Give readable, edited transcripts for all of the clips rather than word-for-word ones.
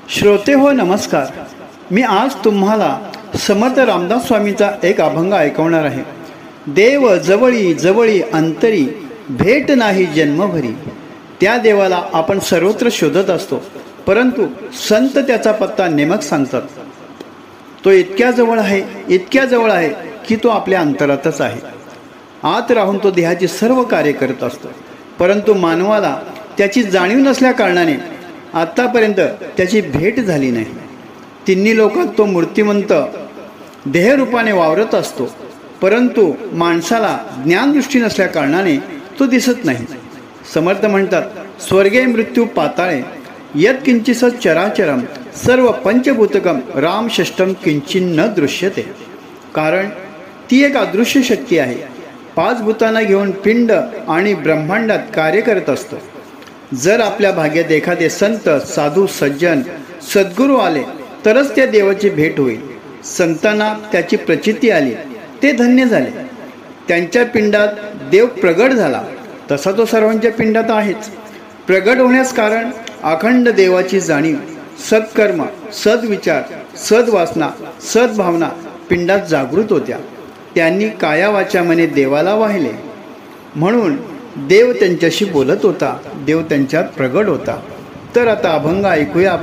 श्रोते हो नमस्कार। मी आज तुम्हाला समर्थ रामदास स्वामीचा एक अभंग ऐकवणार आहे। देव जवळी जवळी अंतरी, भेट नाही जन्मभरी। त्या देवाला आपण सर्वत्र शोधत असतो, परंतु संत त्याचा पत्ता नेमक सांगतात। तो इतक्या जवळ आहे की तो आपल्या अंतरातच आहे। आत राहून तो देहाची सर्व कार्य करत असतो, परंतु मानवाला त्याची जाणीव नसल्या कारणाने आतापर्यंत त्याची भेट झाली नाही। तिन्ही लोकात तो मूर्तिमंत देहरूपाने वावरत असतो, परंतु माणसाला ज्ञानदृष्टी नसल्या कारणाने तो दिसत नाही। समर्थ म्हणतात, स्वर्गे मृत्यू पाताळे यत् किंचित चराचरम, सर्व पंचभूतकम राम षष्टम किंचिन न दृश्यते। कारण ती एक अदृश्य शक्ती आहे। पाच भूतांना घेऊन पिंड आणि ब्रह्मांडात कार्य करत असतो। जर आपल्या भाग्यात एखादे संत साधू सज्जन सद्गुरू आले तरच त्या देवाची भेट होईल। संतांना त्याची प्रचिती आली, ते धन्य झाले। त्यांच्या पिंडात देव प्रगट झाला, तसा तो सर्वांच्या पिंडात आहेच। प्रगट होण्यास कारण अखंड देवाची जाणीव, सत्कर्म, सद्विचार, सद्वासना, सद्भावना पिंडात जागृत होत्या। त्यांनी काया वाचा मने देवाला वाहिले, म्हणून देव त्यांच्याशी बोलत होता, देव त्यांच्यात प्रगट होता। तर आता अभंग ऐकूया।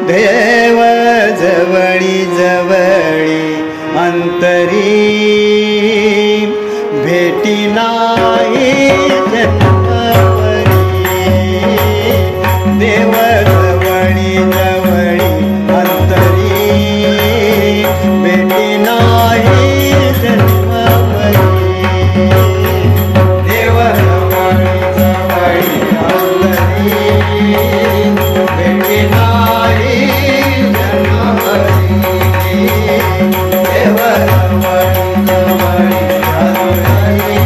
देव जवळी जवळी अंतरी, भेटी नाही जन्मभरी। देव जवळी जवळी अंतरी, भेटी नाही जन्मभरी। देव जवळी जवळी अंतरी, भेटी नाही देव जवळी जवळी अंतरी,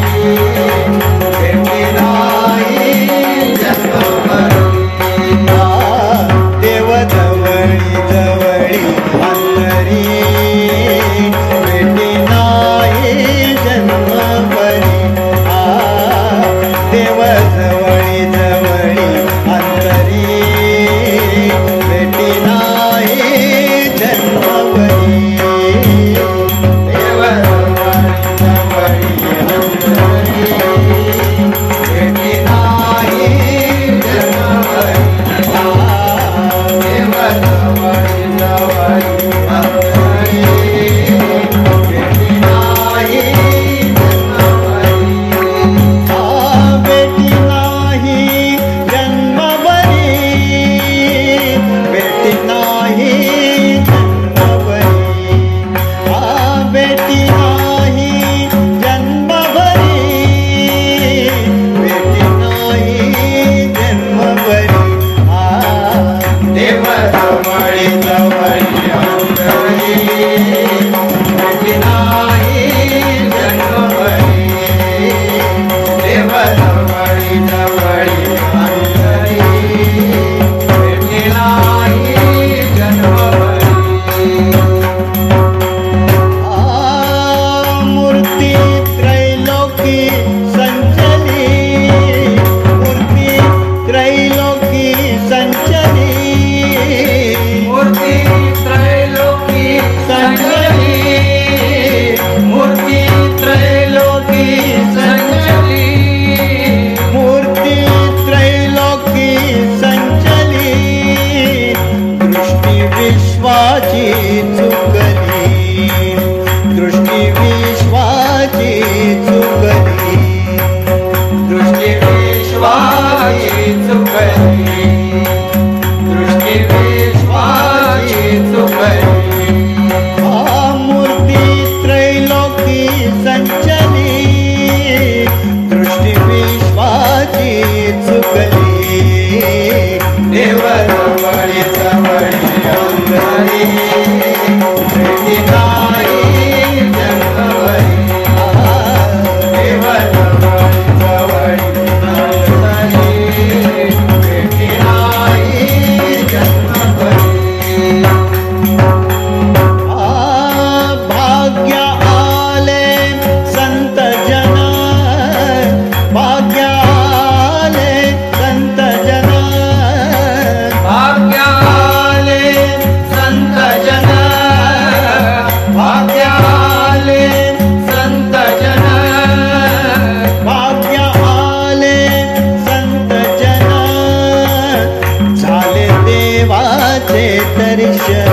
देवाचे दर्शन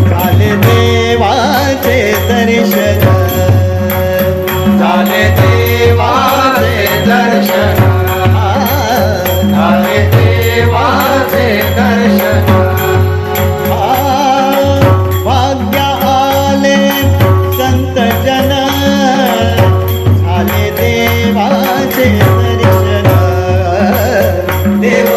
झाले देवाचे दर्शन झाले देवाचे दर्शन झाले देवाचे दर्शन भाग्य आले संत जन झाले देवाचे दर्शन देव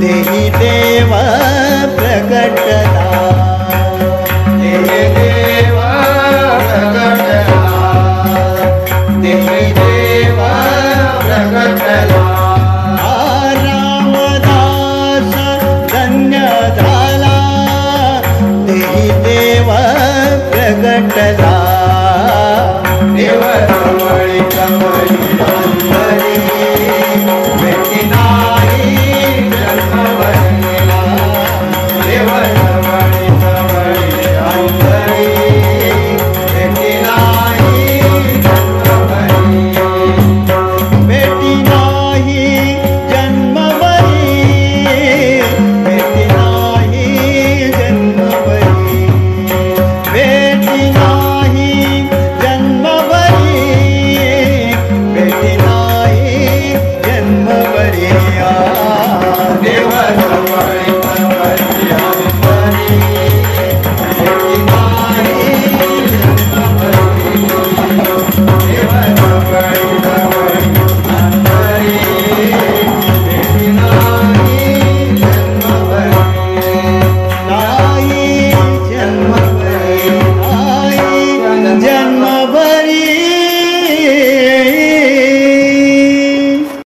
देही देव प्रकटला देही देव प्रकटला देही देव प्रकटला रामदास धन्य झाला देही देव प्रकटला देव